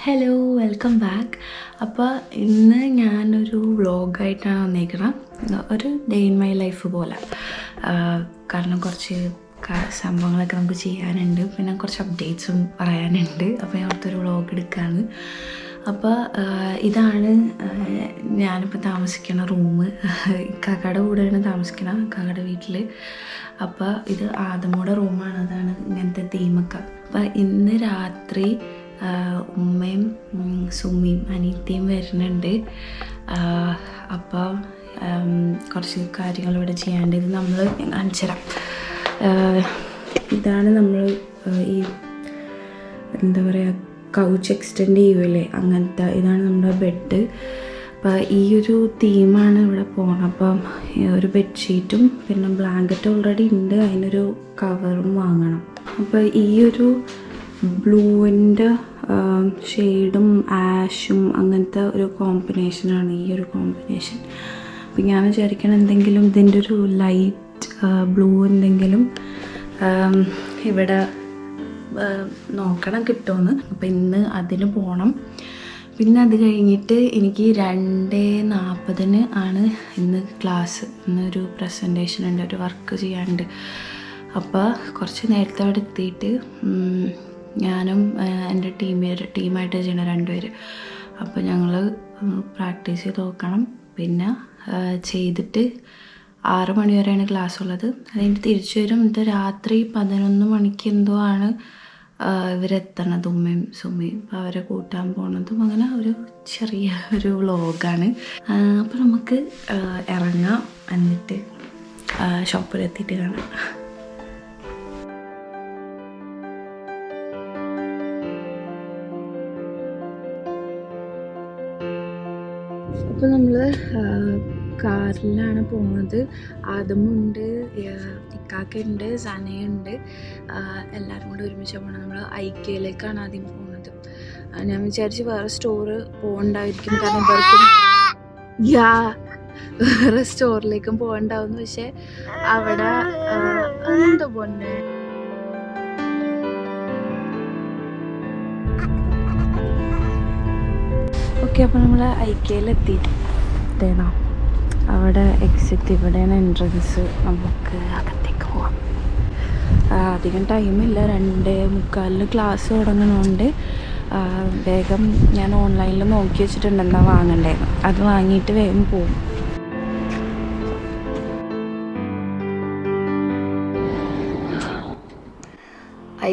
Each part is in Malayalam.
Hello, welcome back. അപ്പോൾ ഇന്ന് ഞാനൊരു വ്ളോഗായിട്ടാണ് വന്നേക്കുന്നത്. ഒരു ഡേ ഇൻ മൈ ലൈഫ് പോലെ. കാരണം കുറച്ച് സംഭവങ്ങളൊക്കെ നമുക്ക് ചെയ്യാനുണ്ട്, പിന്നെ കുറച്ച് അപ്ഡേറ്റ്സും പറയാനുണ്ട്. അപ്പോൾ ഞാൻ അടുത്തൊരു വ്ളോഗ് എടുക്കുകയാണ്. അപ്പോൾ ഇതാണ് ഞാനിപ്പോൾ താമസിക്കുന്ന റൂം. കാക്കയുടെ കൂടെയാണ് താമസിക്കണം, കാക്കയുടെ വീട്ടിൽ. അപ്പോൾ ഇത് ആദമോടെ റൂമാണ്. അതാണ് ഇങ്ങനത്തെ തീമൊക്കെ. അപ്പോൾ ഇന്ന് രാത്രി ഉമ്മയും സുമിയും അനിയത്തിയും വരുന്നുണ്ട്. അപ്പോൾ കുറച്ച് കാര്യങ്ങൾ ഇവിടെ ചെയ്യാണ്ട്. ഇത് നമ്മൾ കാണിച്ചു തരാം. ഇതാണ് നമ്മൾ ഈ എന്താ പറയുക, കൗച്ച് എക്സ്റ്റെൻഡ് ചെയ്യുമല്ലേ, അങ്ങനത്തെ ഇതാണ് നമ്മുടെ ബെഡ്. അപ്പോൾ ഈ ഒരു തീമാണ് ഇവിടെ പോകണം. അപ്പം ഒരു ബെഡ്ഷീറ്റും പിന്നെ ബ്ലാങ്കറ്റ് ഓൾറെഡി ഉണ്ട്, അതിനൊരു കവറും വാങ്ങണം. അപ്പോൾ ഈ ഒരു ബ്ലൂവിൻ്റെ ഷെയ്ഡും ആഷും അങ്ങനത്തെ ഒരു കോമ്പിനേഷനാണ് ഈ ഒരു കോമ്പിനേഷൻ. അപ്പം ഞാൻ വിചാരിക്കണം എന്തെങ്കിലും ഇതിൻ്റെ ഒരു ലൈറ്റ് ബ്ലൂ എന്തെങ്കിലും ഇവിടെ നോക്കണം കിട്ടുമെന്ന്. അപ്പം ഇന്ന് അതിന് പോകണം. പിന്നെ അത് കഴിഞ്ഞിട്ട് എനിക്ക് 2:40 ആണ് ഇന്ന് ക്ലാസ്. ഇന്നൊരു പ്രസൻറ്റേഷൻ ഉണ്ട്, ഒരു വർക്ക് ചെയ്യാനുണ്ട്. അപ്പോൾ കുറച്ച് നേരത്തെ അവിടെ എത്തിയിട്ട് ഞാനും എൻ്റെ ടീമായിട്ട് ചെയ്യണ 2 പേര്. അപ്പോൾ ഞങ്ങൾ പ്രാക്ടീസ് ചെയ്ത് നോക്കണം. പിന്നെ ചെയ്തിട്ട് 6 മണി വരെയാണ് ക്ലാസ് ഉള്ളത്. അത് കഴിഞ്ഞിട്ട് തിരിച്ചു വരും. ഇത് രാത്രി 11 മണിക്ക് എന്തോ ആണ് ഇവരെത്തണത്, ഉമ്മയും സുമിയും. അപ്പോൾ അവരെ കൂട്ടാൻ പോണതും അങ്ങനെ ഒരു ചെറിയ ഒരു വ്ളോഗാണ്. അപ്പോൾ നമുക്ക് ഇറങ്ങാം, എന്നിട്ട് ഷോപ്പിലെത്തിയിട്ട് കാണാം. അപ്പോൾ നമ്മൾ കാറിലാണ് പോകുന്നത്. ആദമുണ്ട്, ഇക്കാക്കയുണ്ട്, സനയുണ്ട്. എല്ലാവരും കൂടെ ഒരുമിച്ച് പോകണം. നമ്മൾ ഐക്യയിലേക്കാണ് ആദ്യം പോകുന്നത്. ഞാൻ വിചാരിച്ച് വേറെ സ്റ്റോറ് പോകണ്ടായിരിക്കും, കാരണം ഇവർക്കും വേറെ സ്റ്റോറിലേക്കും പോകണ്ടാവുന്നു. പക്ഷെ അവിടെ എന്താ പോന്നെ. ഓക്കെ, അപ്പോൾ നമ്മൾ ഐക്യയിലെത്തിയിട്ടേണോ, അവിടെ എക്സിറ്റ്, ഇവിടെയാണ് എൻട്രൻസ്. നമുക്ക് അകത്തേക്ക് പോവാം. അധികം ടൈമില്ല, 2:45 ക്ലാസ് തുടങ്ങുന്നതുകൊണ്ട് വേഗം ഞാൻ ഓൺലൈനിൽ നോക്കി വെച്ചിട്ടുണ്ട് എന്താ വാങ്ങണ്ടേന്ന്. അത് വാങ്ങിയിട്ട് വേഗം പോകും.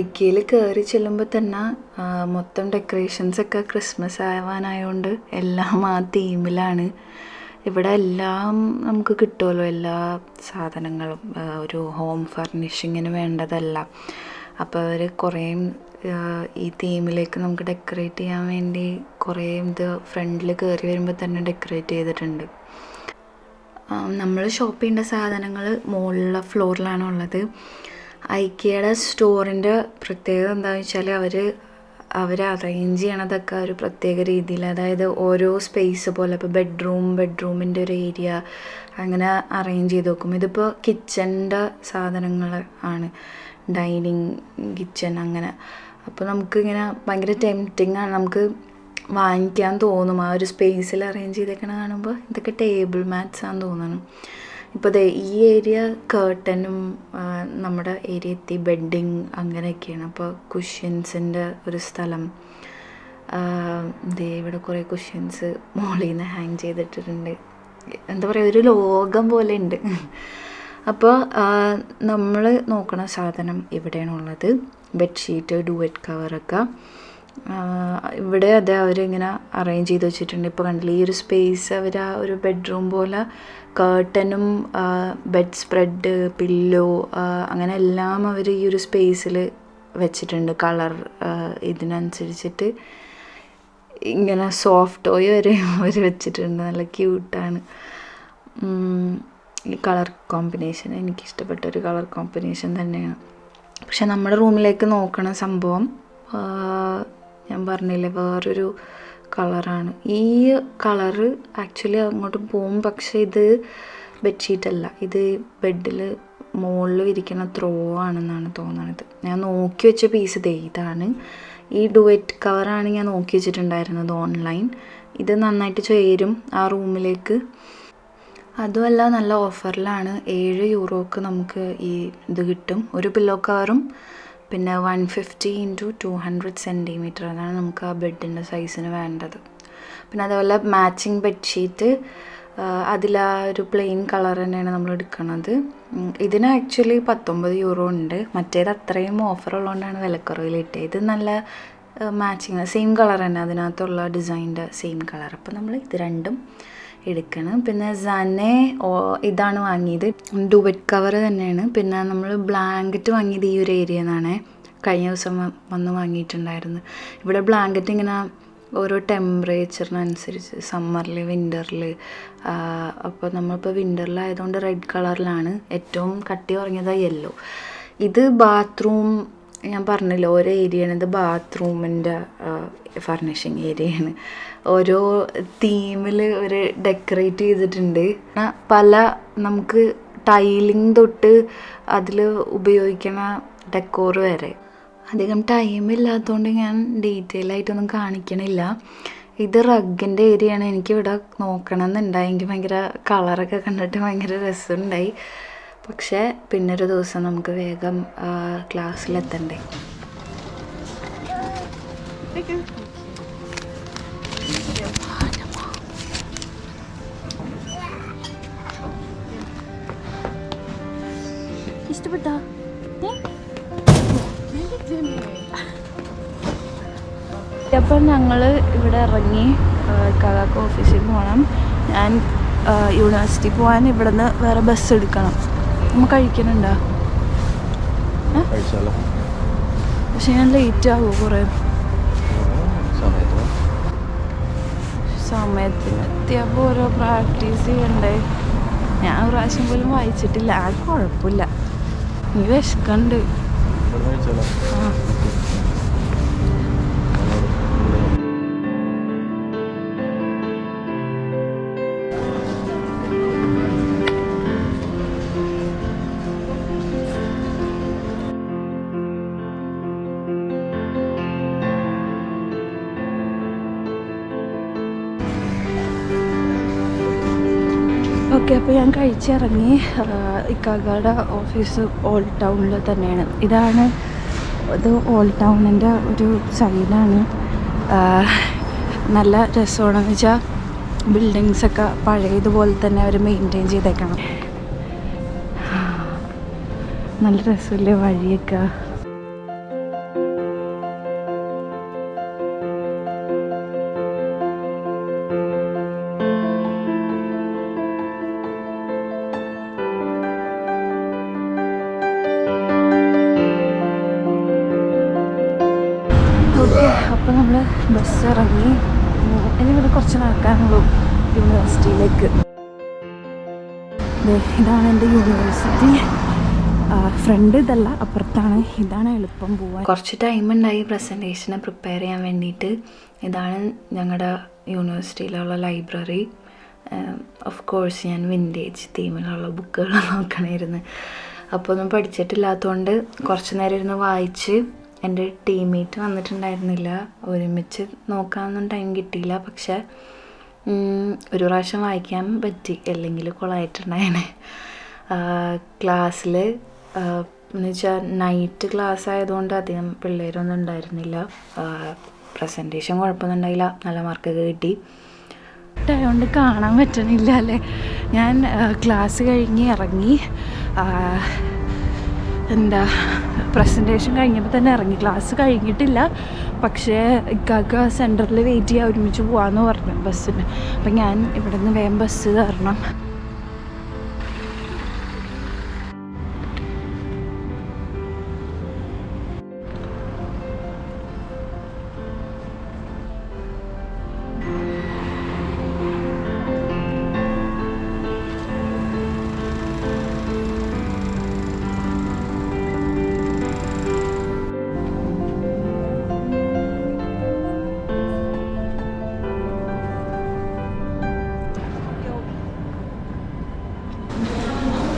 ഐക്യയിൽ കയറി ചെല്ലുമ്പോൾ തന്നെ മൊത്തം ഡെക്കറേഷൻസൊക്കെ ക്രിസ്മസ് ആവാനായതുകൊണ്ട് എല്ലാം ആ തീമിലാണ്. ഇവിടെ എല്ലാം നമുക്ക് കിട്ടുമല്ലോ, എല്ലാ സാധനങ്ങളും ഒരു ഹോം ഫർണിഷിങ്ങിന് വേണ്ടതെല്ലാം. അപ്പോൾ അവർ കുറേ ഈ തീമിലേക്ക് നമുക്ക് ഡെക്കറേറ്റ് ചെയ്യാൻ വേണ്ടി കുറേ ഇത് ഫ്രണ്ടിൽ കയറി വരുമ്പോൾ തന്നെ ഡെക്കറേറ്റ് ചെയ്തിട്ടുണ്ട്. നമ്മൾ ഷോപ്പ് ചെയ്യേണ്ട സാധനങ്ങൾ മുകളിലുള്ള ഫ്ലോറിലാണുള്ളത്. ഐക്യയുടെ സ്റ്റോറിൻ്റെ പ്രത്യേകത എന്താണെന്ന് വെച്ചാൽ അവർ അറേഞ്ച് ചെയ്യണതൊക്കെ ഒരു പ്രത്യേക രീതിയിൽ, അതായത് ഓരോ സ്പേസ് പോലെ. ഇപ്പോൾ ബെഡ്റൂമിൻ്റെ ഒരു ഏരിയ അങ്ങനെ അറേഞ്ച് ചെയ്ത് വെക്കും. ഇതിപ്പോൾ കിച്ചൻ്റെ സാധനങ്ങൾ ആണ്, ഡൈനിങ് കിച്ചൺ അങ്ങനെ. അപ്പോൾ നമുക്കിങ്ങനെ ഭയങ്കര ടെംപ്റ്റിംഗ് ആണ്, നമുക്ക് വാങ്ങിക്കാൻ തോന്നും ആ ഒരു സ്പേസിൽ അറേഞ്ച് ചെയ്തേക്കണ കാണുമ്പോൾ. ഇതൊക്കെ ടേബിൾ മാറ്റ്സ് ആണെന്ന് തോന്നുന്നു. ഇപ്പോൾ ഈ ഏരിയ കേർട്ടനും നമ്മുടെ ഏരിയ എത്തി ബെഡിങ് അങ്ങനെയൊക്കെയാണ്. അപ്പോൾ കുഷ്യൻസിൻ്റെ ഒരു സ്ഥലം. ഇവിടെ കുറേ കുഷ്യൻസ് മുകളിൽ നിന്ന് ഹാങ് ചെയ്തിട്ടിട്ടുണ്ട്. എന്താ പറയുക, ഒരു ലോകം പോലെ ഉണ്ട്. അപ്പോൾ നമ്മൾ നോക്കണ സാധനം ഇവിടെയാണുള്ളത്. ബെഡ്ഷീറ്റ്, ഡുവറ്റ് കവറൊക്കെ ഇവിടെ അതെ അവരിങ്ങനെ അറേഞ്ച് ചെയ്ത് വെച്ചിട്ടുണ്ട്. ഇപ്പോൾ കണ്ടില്ല, ഈ ഒരു സ്പേസ് അവർ ആ ഒരു ബെഡ്റൂം പോലെ കേർട്ടനും ബെഡ് സ്പ്രെഡ്, പില്ലോ അങ്ങനെ എല്ലാം അവർ ഈ ഒരു സ്പേസിൽ വെച്ചിട്ടുണ്ട്. കളർ ഇതിനനുസരിച്ചിട്ട് ഇങ്ങനെ സോഫ്റ്റ് ടോയ് വരെ അവർ വെച്ചിട്ടുണ്ട്. നല്ല ക്യൂട്ടാണ് ഈ കളർ കോമ്പിനേഷൻ. എനിക്കിഷ്ടപ്പെട്ടൊരു കളർ കോമ്പിനേഷൻ തന്നെയാണ്. പക്ഷെ നമ്മുടെ റൂമിലേക്ക് നോക്കണ സംഭവം ഞാൻ പറഞ്ഞില്ലേ, വേറൊരു കളറാണ്. ഈ കളറ് ആക്ച്വലി അങ്ങോട്ട് പോകും, പക്ഷെ ഇത് ബെഡ്ഷീറ്റല്ല, ഇത് ബെഡിൽ മുകളിൽ ഇരിക്കുന്ന ത്രോ ആണെന്നാണ് തോന്നുന്നത്. ഞാൻ നോക്കി വെച്ച പീസ് ഇതാണ്. ഈ ഡുവറ്റ് കവറാണ് ഞാൻ നോക്കി വെച്ചിട്ടുണ്ടായിരുന്നത് ഓൺലൈൻ. ഇത് നന്നായിട്ട് ചേരും ആ റൂമിലേക്ക്. അതുമല്ല നല്ല ഓഫറിലാണ്. 7 യൂറോക്ക് നമുക്ക് ഈ ഇത് കിട്ടും. ഒരു പില്ലോ കവറും പിന്നെ 150 × 200 സെൻറ്റിമീറ്റർ, അതാണ് നമുക്ക് ആ ബെഡിൻ്റെ സൈസിന് വേണ്ടത്. പിന്നെ അതേപോലെ മാച്ചിങ് ബെഡ്ഷീറ്റ്, അതിലാ ഒരു പ്ലെയിൻ കളർ തന്നെയാണ് നമ്മൾ എടുക്കുന്നത്. ഇതിന് ആക്ച്വലി 19 യൂറോ ഉണ്ട്. മറ്റേത് അത്രയും ഓഫർ ഉള്ളതുകൊണ്ടാണ് വിലക്കുറവിൽ കിട്ടിയത്. ഇത് നല്ല മാച്ചിങ് സെയിം കളർ തന്നെ, അതിനകത്തുള്ള ഡിസൈൻ്റെ സെയിം കളർ. അപ്പോൾ നമ്മൾ ഇത് രണ്ടും എടുക്കണം. പിന്നെ സനെ ഇതാണ് വാങ്ങിയത്, ഡുവറ്റ് കവർ തന്നെയാണ്. പിന്നെ നമ്മൾ ബ്ലാങ്കറ്റ് വാങ്ങിയത് ഈ ഒരു ഏരിയയിൽ നിന്നാണ്. കഴിഞ്ഞ ദിവസം വന്ന് വാങ്ങിയിട്ടുണ്ടായിരുന്നു. ഇവിടെ ബ്ലാങ്കറ്റ് ഇങ്ങനെ ഓരോ ടെമ്പറേച്ചറിനനുസരിച്ച് സമ്മറിൽ, വിൻ്ററിൽ. അപ്പോൾ നമ്മളിപ്പോൾ വിൻ്ററിലായതുകൊണ്ട് റെഡ് കളറിലാണ്. ഏറ്റവും കട്ടി കുറഞ്ഞത് യെല്ലോ. ഇത് ബാത്റൂം, ഞാൻ പറഞ്ഞില്ല ഓരോ ഏരിയയാണ്. ഇത് ബാത്റൂമിൻ്റെ ഫർണിഷിങ് ഏരിയയാണ്. ഓരോ തീമിൽ ഒരു ഡെക്കറേറ്റ് ചെയ്തിട്ടുണ്ട്. പല നമുക്ക് ടൈലിങ് തൊട്ട് അതിൽ ഉപയോഗിക്കണ ഡെക്കോർ വരെ. അധികം ടൈമില്ലാത്തതുകൊണ്ട് ഞാൻ ഡീറ്റെയിൽ ആയിട്ടൊന്നും കാണിക്കണില്ല. ഇത് റഗ്ഗിൻ്റെ ഏരിയയാണ്. എനിക്കിവിടെ നോക്കണം എന്നുണ്ടായി. എനിക്ക് ഭയങ്കര കളറൊക്കെ കണ്ടിട്ട് ഭയങ്കര രസമുണ്ടായി. പക്ഷേ പിന്നൊരു ദിവസം നമുക്ക് വേഗം ക്ലാസ്സിലെത്തണ്ടേ. ഇഷ്ടപ്പെട്ടോ? അപ്പം ഞങ്ങൾ ഇവിടെ ഇറങ്ങി കാക്കാക്ക് ഓഫീസിൽ പോകണം. ഞാൻ യൂണിവേഴ്സിറ്റി പോകാൻ ഇവിടെ നിന്ന് വേറെ ബസ് എടുക്കണം. നമ്മൾ കഴിക്കണുണ്ടോ? പക്ഷെ ഞാൻ ലേറ്റ് ആകുമോ? കുറേ സമയത്തിന് എത്തിയപ്പോൾ ഓരോ പ്രാക്ടീസ് ചെയ്യണ്ടേ. ഞാൻ ഒരു പ്രാവശ്യം പോലും വായിച്ചിട്ടില്ല. അത് കുഴപ്പമില്ല. നീ വിശക്കണ്ട്. ആ ഓക്കെ. അപ്പോൾ ഞാൻ കഴിച്ചിറങ്ങി. ഇക്കാക്കയുടെ ഓഫീസ് ഓൾഡ് ടൗണിൽ തന്നെയാണ്. ഇത് ഓൾഡ് ടൗണിൻ്റെ ഒരു സൈഡാണ്. നല്ല രസമാണെന്ന് വെച്ചാൽ ബിൽഡിങ്സൊക്കെ പഴയതുപോലെ തന്നെ അവർ മെയിൻറ്റെയിൻ ചെയ്തേക്കണം. നല്ല രസമില്ലേ വഴിയൊക്കെ. അപ്പോൾ നമ്മൾ ബസ് ഇറങ്ങി. ഇനി ഇവിടെ കുറച്ച് നടക്കാനുള്ളൂ യൂണിവേഴ്സിറ്റിയിലേക്ക്. ഇതാണ് എൻ്റെ യൂണിവേഴ്സിറ്റി. ഫ്രണ്ട് ഇതല്ല, അപ്പുറത്താണ്. ഇതാണ് എളുപ്പം പോവാൻ. കുറച്ച് ടൈം ഉണ്ടായി പ്രസൻറ്റേഷനെ പ്രിപ്പയർ ചെയ്യാൻ വേണ്ടിയിട്ട്. ഇതാണ് ഞങ്ങളുടെ യൂണിവേഴ്സിറ്റിയിലുള്ള ലൈബ്രറി. ഓഫ് കോഴ്സ് ഞാൻ വിൻറ്റേജ് തീമിലുള്ള ബുക്കുകൾ നോക്കണമായിരുന്നു. അപ്പോൾ ഒന്നും പഠിച്ചിട്ടില്ലാത്തതുകൊണ്ട് കുറച്ച് നേരം ഇരുന്ന് വായിച്ച്. എൻ്റെ ടീംമേറ്റ് വന്നിട്ടുണ്ടായിരുന്നില്ല, ഒരുമിച്ച് നോക്കാനൊന്നും ടൈം കിട്ടിയില്ല. പക്ഷേ ഒരു പ്രാവശ്യം വായിക്കാൻ പറ്റി, അല്ലെങ്കിൽ കൊളായിട്ടുണ്ടായേനെ. ക്ലാസ്സിൽ എന്ന് വെച്ചാൽ നൈറ്റ് ക്ലാസ് ആയതുകൊണ്ട് അധികം പിള്ളേരൊന്നും ഉണ്ടായിരുന്നില്ല. പ്രസൻറ്റേഷൻ കുഴപ്പമൊന്നും ഉണ്ടായില്ല, നല്ല മാർക്കൊക്കെ കിട്ടി. അതുകൊണ്ട് കാണാൻ പറ്റണില്ല അല്ലേ. ഞാൻ ക്ലാസ് കഴിഞ്ഞ് ഇറങ്ങി. പ്രസൻറ്റേഷൻ കഴിഞ്ഞപ്പോൾ തന്നെ ഇറങ്ങി. ക്ലാസ് കഴിഞ്ഞിട്ടില്ല, പക്ഷേ ഇക്കാക്ക സെൻറ്ററിൽ വെയിറ്റ് ചെയ്യാൻ ഒരുമിച്ച് പോകാമെന്ന് പറഞ്ഞു ബസ്സിന്. അപ്പം ഞാൻ ഇവിടെ നിന്ന് വേഗം ബസ് കയറണം.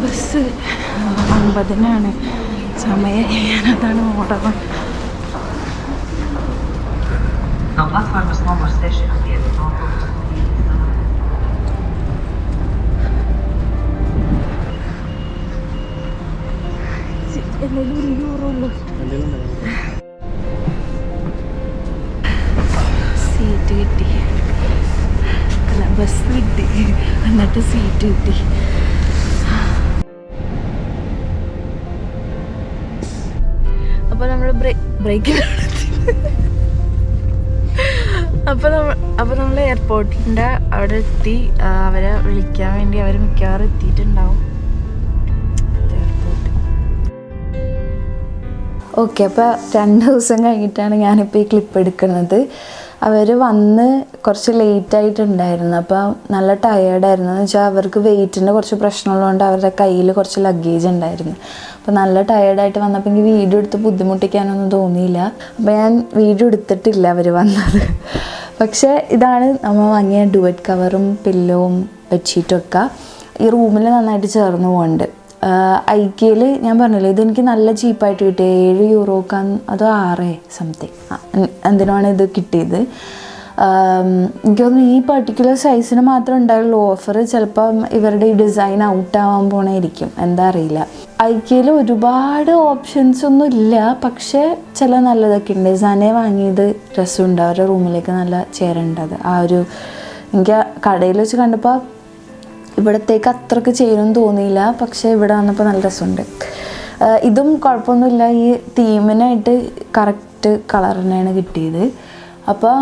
ബസ് 9:00-നാണ് സമയം. ഞാനതാണ് ഓടണം. Mama stessa ha chiesto seat കിട്ടി, അല്ല ബസ് കിട്ടി, എന്നിട്ട് സീറ്റ് കിട്ടി. അപ്പോൾ നമ്മൾ ബ്രേക്കിലാണ്. അപ്പോൾ നമ്മൾ എയർപോർട്ടിൻ്റെ അവിടെ എത്തി. അവരെ വിളിക്കാൻ വേണ്ടി അവർ മിക്കവാറും എത്തിയിട്ടുണ്ടാവും. ഓക്കെ, അപ്പോൾ 2 ദിവസം കഴിഞ്ഞിട്ടാണ് ഞാനിപ്പോൾ ഈ ക്ലിപ്പ് എടുക്കുന്നത്. അവർ വന്ന് കുറച്ച് ലേറ്റായിട്ടുണ്ടായിരുന്നു. അപ്പോൾ നല്ല ടയേർഡായിരുന്നു. എന്ന് വെച്ചാൽ അവർക്ക് വെയിറ്റിൻ്റെ കുറച്ച് പ്രശ്നമുള്ളതുകൊണ്ട് അവരുടെ കയ്യിൽ കുറച്ച് ലഗേജ് ഉണ്ടായിരുന്നു. അപ്പോൾ നല്ല ടയേർഡായിട്ട് വന്നപ്പോൾ എനിക്ക് വീഡിയോ എടുത്ത് ബുദ്ധിമുട്ടിക്കാനൊന്നും തോന്നിയില്ല. അപ്പോൾ ഞാൻ വീഡിയോ എടുത്തിട്ടില്ല അവർ വന്നത്. പക്ഷേ ഇതാണ് നമ്മൾ വാങ്ങിയ ഡുവറ്റ് കവറും പില്ലോവും ബെഡ്ഷീറ്റും ഒക്കെ ഈ റൂമിൽ നന്നായിട്ട് ചേർന്ന് പോകുന്നുണ്ട്. ഐക്കയിൽ ഞാൻ പറഞ്ഞില്ലേ, ഇതെനിക്ക് നല്ല ചീപ്പായിട്ട് കിട്ടി. €7 അതോ 6 സംതിങ് എന്തിനാണ് ഇത് കിട്ടിയത്. എനിക്ക് തോന്നുന്നു ഈ പർട്ടിക്കുലർ സൈസിന് മാത്രമേ ഉണ്ടായുള്ളൂ ഓഫർ. ചിലപ്പം ഇവരുടെ ഈ ഡിസൈൻ ഔട്ടാവാൻ പോണായിരിക്കും, എന്താ അറിയില്ല. ഐക്കയിൽ ഒരുപാട് ഓപ്ഷൻസ് ഒന്നും ഇല്ല, പക്ഷേ ചില നല്ലതൊക്കെ ഉണ്ട്. സനെ വാങ്ങിയത് രസമുണ്ട്, അവരുടെ റൂമിലേക്ക് നല്ല ചേരേണ്ടത്. ആ ഒരു എനിക്ക് കടയിൽ വെച്ച് കണ്ടപ്പോൾ ഇവിടത്തേക്ക് അത്രയ്ക്ക് ചേരുമെന്ന് തോന്നിയില്ല, പക്ഷേ ഇവിടെ വന്നപ്പോൾ നല്ല രസമുണ്ട്. ഇതും കുഴപ്പമൊന്നുമില്ല, ഈ തീമിനായിട്ട് കറക്റ്റ് കളർ തന്നെയാണ് കിട്ടിയത്. അപ്പം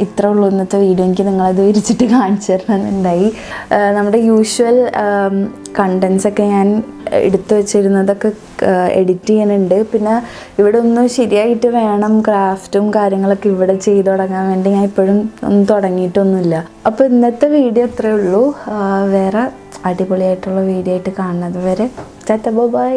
ഇത്ര ഉള്ളൂ ഇന്നത്തെ വീഡിയോ. എനിക്ക് നിങ്ങളത് വിരിച്ചിട്ട് കാണിച്ചു തരണമെന്നുണ്ടായി. നമ്മുടെ യൂഷ്വൽ കണ്ടൻസൊക്കെ ഞാൻ എടുത്തു വച്ചിരുന്നതൊക്കെ എഡിറ്റ് ചെയ്യാനുണ്ട്. പിന്നെ ഇവിടെ ഒന്ന് ശരിയായിട്ട് വേണം, ക്രാഫ്റ്റും കാര്യങ്ങളൊക്കെ ഇവിടെ ചെയ്തു തുടങ്ങാൻ വേണ്ടി. ഞാൻ ഇപ്പോഴും ഒന്നും തുടങ്ങിയിട്ടൊന്നുമില്ല. അപ്പോൾ ഇന്നത്തെ വീഡിയോ അത്രയേ ഉള്ളൂ. വേറെ അടിപൊളിയായിട്ടുള്ള വീഡിയോ ആയിട്ട് കാണുന്നത് വരെ ടാറ്റാ ബൈ.